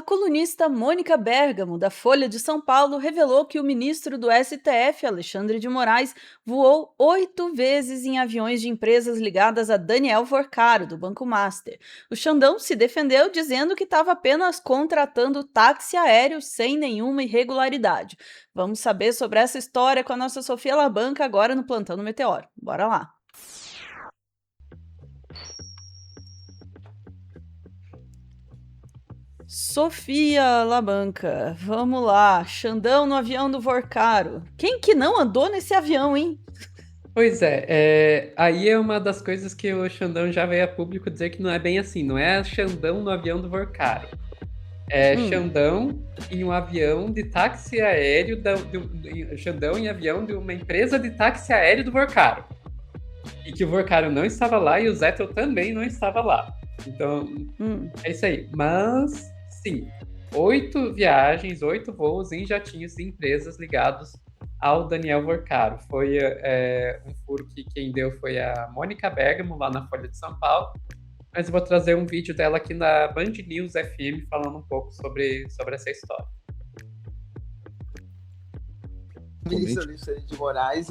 A colunista Mônica Bergamo, da Folha de São Paulo, revelou que o ministro do STF, Alexandre de Moraes, voou 8 vezes em aviões de empresas ligadas a Daniel Forcaro, do Banco Master. O Xandão se defendeu dizendo que estava apenas contratando táxi aéreo sem nenhuma irregularidade. Vamos saber sobre essa história com a nossa Sofia Labanca agora no Plantão do Meteoro. Bora lá! Sofia Labanca, vamos lá. Xandão no avião do Vorcaro. Quem que não andou nesse avião, hein? Pois é, aí é uma das coisas que o Xandão já veio a público dizer que não é bem assim, não é Xandão no avião do Vorcaro. É Hum, Xandão em um avião de táxi aéreo, Xandão em avião de uma empresa de táxi aéreo do Vorcaro. E que o Vorcaro não estava lá e o Zettel também não estava lá. Então, hum. é isso aí. Mas, sim, 8 viagens, 8 voos em jatinhos de empresas ligados ao Daniel Vorcaro. Foi um furo que quem deu foi a Mônica Bergamo, lá na Folha de São Paulo. Mas eu vou trazer um vídeo dela aqui na Band News FM falando um pouco sobre essa história. O ministro Alexandre de Moraes,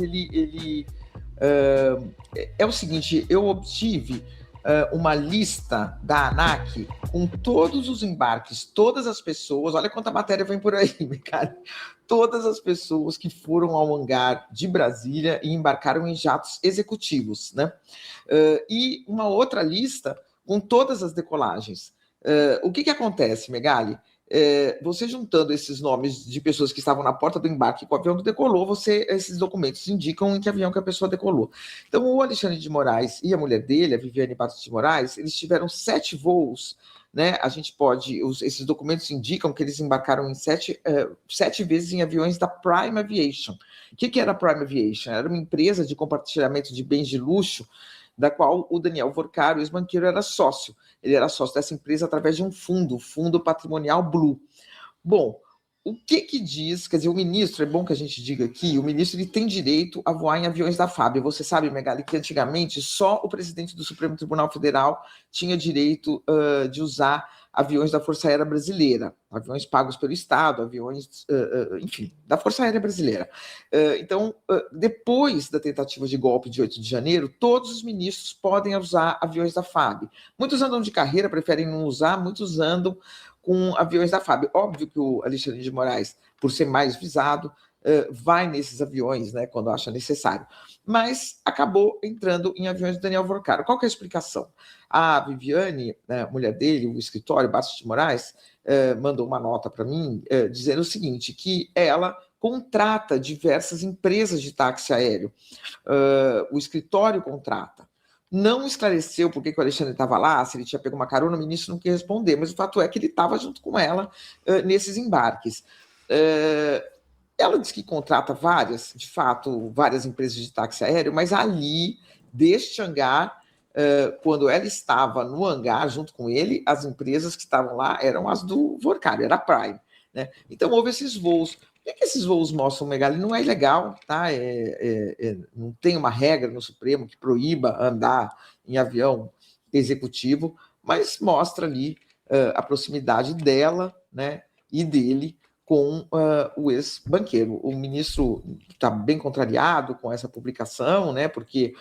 é o seguinte, eu obtive uma lista da ANAC com todos os embarques, todas as pessoas, olha quanta matéria vem por aí, cara, todas as pessoas que foram ao hangar de Brasília e embarcaram em jatos executivos, né? E uma outra lista com todas as decolagens. O que acontece, Megali? Você juntando esses nomes de pessoas que estavam na porta do embarque com o avião que decolou, esses documentos indicam em que avião que a pessoa decolou. Então, o Alexandre de Moraes e a mulher dele, a Viviane Bastos de Moraes, eles tiveram 7 voos, né? A gente pode, esses documentos indicam que eles embarcaram em 7 vezes em aviões da Prime Aviation. O que era a Prime Aviation? Era uma empresa de compartilhamento de bens de luxo, da qual o Daniel Vorcaro, ex-banqueiro, era sócio. Ele era sócio dessa empresa através de um fundo, o Fundo Patrimonial Blue. Bom, o que diz, quer dizer, o ministro, é bom que a gente diga aqui, o ministro ele tem direito a voar em aviões da FAB. Você sabe, Megali, que antigamente só o presidente do Supremo Tribunal Federal tinha direito de usar aviões da Força Aérea Brasileira, aviões pagos pelo Estado, aviões, enfim, da Força Aérea Brasileira. Então, depois da tentativa de golpe de 8 de janeiro, todos os ministros podem usar aviões da FAB. Muitos andam de carreira, preferem não usar, muitos andam com aviões da FAB. Óbvio que o Alexandre de Moraes, por ser mais visado, vai nesses aviões, né, quando acha necessário. Mas acabou entrando em aviões do Daniel Vorcaro. Qual que é a explicação? A Viviane, né, mulher dele, o escritório Bastos de Moraes, mandou uma nota para mim dizendo o seguinte, que ela contrata diversas empresas de táxi aéreo. O escritório contrata. Não esclareceu por que o Alexandre estava lá, se ele tinha pego uma carona, o ministro não quis responder, mas o fato é que ele estava junto com ela nesses embarques. Ela diz que contrata várias, de fato, várias empresas de táxi aéreo, mas ali, deste hangar, quando ela estava no hangar junto com ele, as empresas que estavam lá eram as do Vorcaro, era a Prime. Né? Então, houve esses voos. O que esses voos mostram, Megali? Não é ilegal, tá? Não tem uma regra no Supremo que proíba andar em avião executivo, mas mostra ali a proximidade dela, né, e dele com o ex-banqueiro. O ministro está bem contrariado com essa publicação, né, porque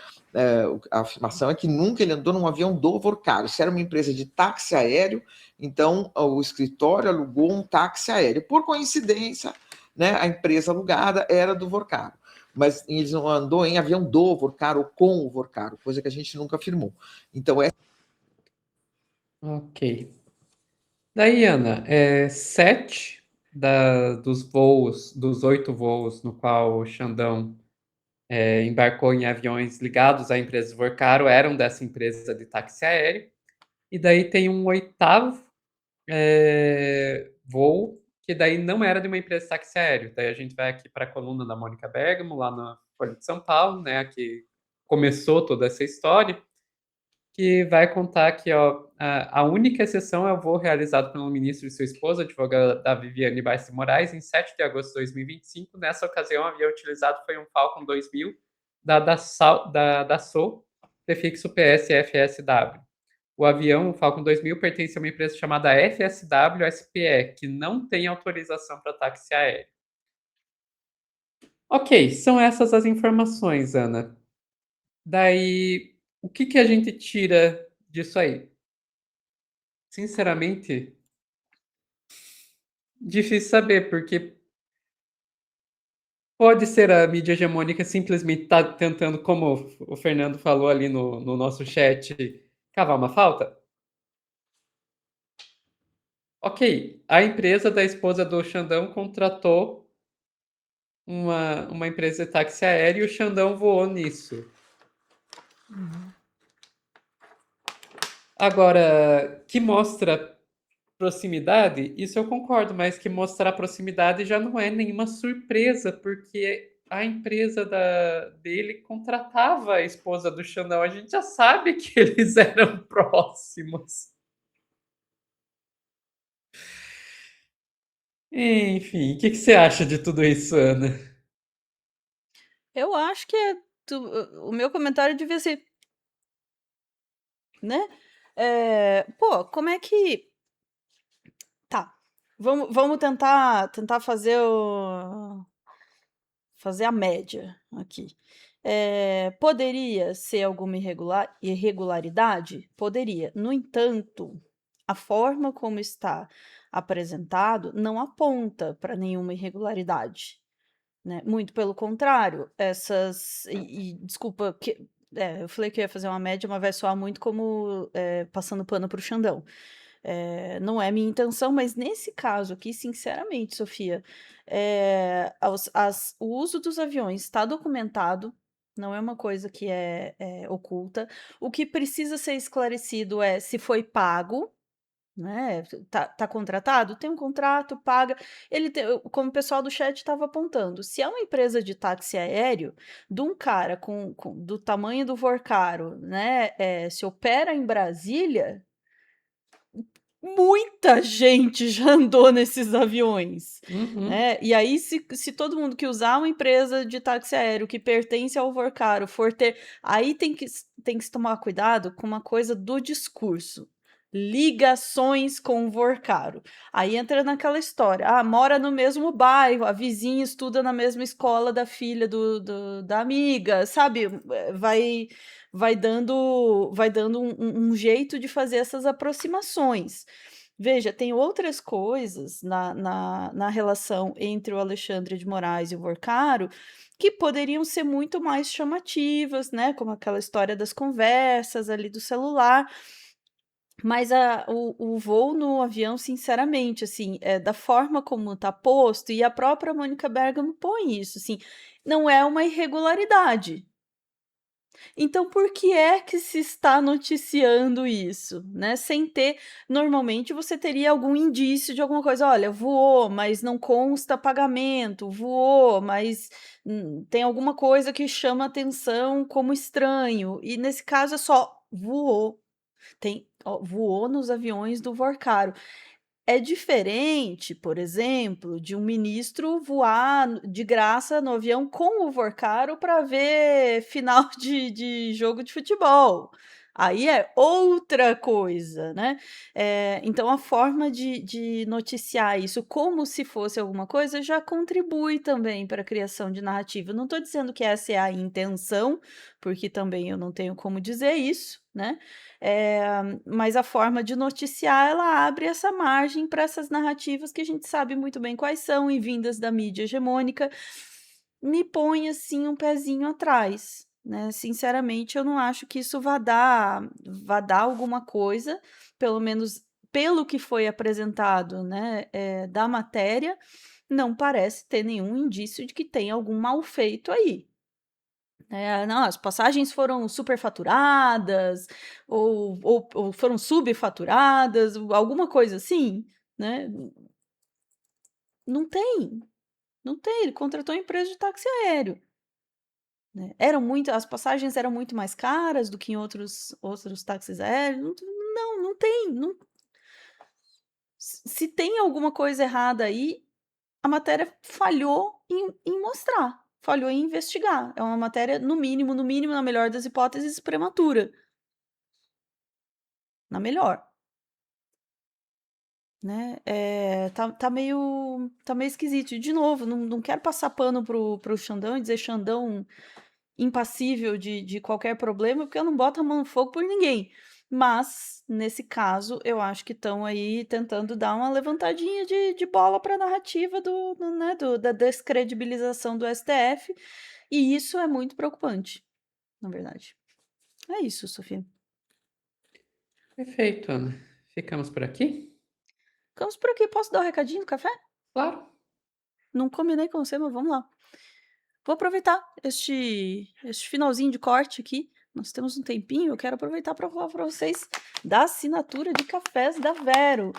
a afirmação é que nunca ele andou num avião do Vorcaro. Se era uma empresa de táxi aéreo, então o escritório alugou um táxi aéreo. Por coincidência, né, a empresa alugada era do Vorcaro. Mas eles não andou em avião do Vorcaro ou com o Vorcaro, coisa que a gente nunca afirmou. Então, Ok. Daí, Ana, 7 dos 8 voos no qual o Xandão embarcou em aviões ligados à empresa Vorcaro eram dessa empresa de táxi aéreo. E daí tem um 8º voo, que daí não era de uma empresa de táxi aéreo. Daí a gente vai aqui para a coluna da Mônica Bergamo, lá na Folha de São Paulo, né, que começou toda essa história, que vai contar que a única exceção é o voo realizado pelo ministro e sua esposa, advogada da Viviane Bastos Moraes, em 7 de agosto de 2025. Nessa ocasião, o avião utilizado foi um Falcon 2000 da Dassault, prefixo PSFSW. o avião, o Falcon 2000, pertence a uma empresa chamada FSW SPE, que não tem autorização para táxi aéreo. Ok, são essas as informações, Ana. Daí, o que que a gente tira disso aí? Sinceramente, difícil saber, porque pode ser a mídia hegemônica simplesmente tá tentando, como o Fernando falou ali no nosso chat, cavar uma falta? Ok, a empresa da esposa do Xandão contratou uma empresa de táxi aéreo e o Xandão voou nisso. Agora, que mostra proximidade, isso eu concordo, mas que mostrar proximidade já não é nenhuma surpresa, porque a empresa dele contratava a esposa do Xandão. A gente já sabe que eles eram próximos. Enfim, o que que você acha de tudo isso, Ana? Eu acho que o meu comentário devia ser, né? Pô, como é que. Tá. Vamos tentar fazer a média aqui. Poderia ser alguma irregularidade? Poderia. No entanto, a forma como está apresentado não aponta para nenhuma irregularidade, né? Muito pelo contrário, desculpa, eu falei que eu ia fazer uma média, mas vai soar muito como passando pano para o Xandão. Não é minha intenção, mas nesse caso aqui, sinceramente, Sofia, o uso dos aviões está documentado, não é uma coisa que é oculta. O que precisa ser esclarecido é se foi pago, né? Tá contratado? Tem um contrato, paga. Como o pessoal do chat estava apontando, se é uma empresa de táxi aéreo, de um cara do tamanho do Vorcaro, né? Se opera em Brasília, muita gente já andou nesses aviões, Uhum. né? E aí, se todo mundo que usar uma empresa de táxi aéreo que pertence ao Vorcaro for ter. Aí tem que se tomar cuidado com uma coisa do discurso. Ligações com o Vorcaro. Aí entra naquela história. Ah, mora no mesmo bairro, a vizinha estuda na mesma escola da filha da amiga, sabe? Vai dando um jeito de fazer essas aproximações. Veja, tem outras coisas na relação entre o Alexandre de Moraes e o Vorcaro que poderiam ser muito mais chamativas, né? Como aquela história das conversas ali do celular. Mas o voo no avião, sinceramente, assim, da forma como está posto, e a própria Mônica Bergamo põe isso, assim, não é uma irregularidade. Então, por que é que se está noticiando isso, né? Sem ter, normalmente você teria algum indício de alguma coisa. Olha, voou, mas não consta pagamento. Voou, mas tem alguma coisa que chama atenção como estranho. E nesse caso é só voou. Voou nos aviões do Vorcaro. É diferente, por exemplo, de um ministro voar de graça no avião com o Vorcaro para ver final de jogo de futebol. Aí é outra coisa, né? Então, a forma de noticiar isso como se fosse alguma coisa já contribui também para a criação de narrativa. Não estou dizendo que essa é a intenção, porque também eu não tenho como dizer isso, né? Mas a forma de noticiar, ela abre essa margem para essas narrativas que a gente sabe muito bem quais são e vindas da mídia hegemônica, me põe assim um pezinho atrás, né? Sinceramente, eu não acho que isso vá dar alguma coisa, pelo menos pelo que foi apresentado, né, da matéria, não parece ter nenhum indício de que tem algum mal feito aí. Não, as passagens foram superfaturadas ou foram subfaturadas, alguma coisa assim, né? Não tem, não tem. Ele contratou uma empresa de táxi aéreo, né? As passagens eram muito mais caras do que em outros táxis aéreos. Não, não tem. Se tem alguma coisa errada aí, a matéria falhou em mostrar, falhou em investigar. É uma matéria, no mínimo, na melhor das hipóteses, prematura. na melhor, né. Tá meio esquisito. E de novo, não quero passar pano pro Xandão e dizer Xandão impassível de qualquer problema, porque eu não boto a mão no fogo por ninguém. Mas, nesse caso, eu acho que estão aí tentando dar uma levantadinha de bola para a narrativa da descredibilização do STF, e isso é muito preocupante, na verdade. É isso, Sofia. Perfeito, Ana. Ficamos por aqui? Ficamos por aqui. Posso dar o recadinho do café? Claro. Não combinei com você, mas vamos lá. Vou aproveitar este finalzinho de corte aqui, nós temos um tempinho, eu quero aproveitar para falar para vocês da assinatura de cafés da Vero.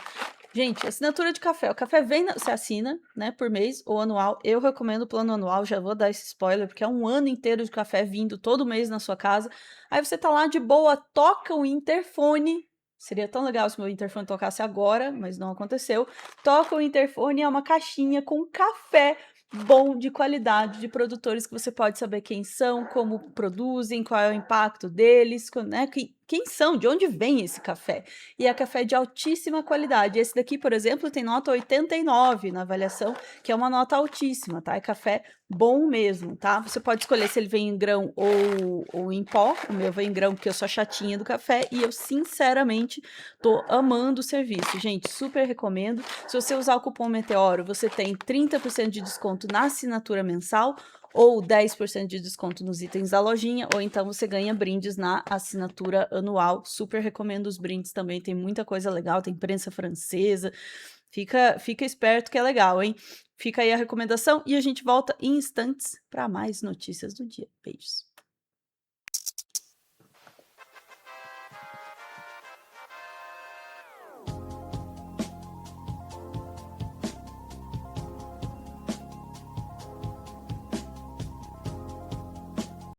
Gente, assinatura de café, o café vem você assina, né, por mês ou anual, eu recomendo o plano anual, já vou dar esse spoiler, porque é um ano inteiro de café vindo todo mês na sua casa, aí você tá lá de boa, toca o interfone, seria tão legal se meu interfone tocasse agora, mas não aconteceu, toca o interfone, é uma caixinha com café bom, de qualidade, de produtores que você pode saber quem são, como produzem, qual é o impacto deles, né, quem são, de onde vem esse café. E é café de altíssima qualidade. Esse daqui, por exemplo, tem nota 89 na avaliação, que é uma nota altíssima, tá? É café bom mesmo, tá? Você pode escolher se ele vem em grão ou em pó. O meu vem em grão porque eu sou chatinha do café e eu, sinceramente, tô amando o serviço. Gente, super recomendo. Se você usar o cupom Meteoro, você tem 30% de desconto na assinatura mensal ou 10% de desconto nos itens da lojinha, ou então você ganha brindes na assinatura anual. Super recomendo os brindes também, tem muita coisa legal, tem prensa francesa. Fica esperto que é legal, hein? Fica aí a recomendação e a gente volta em instantes para mais notícias do dia. Beijos.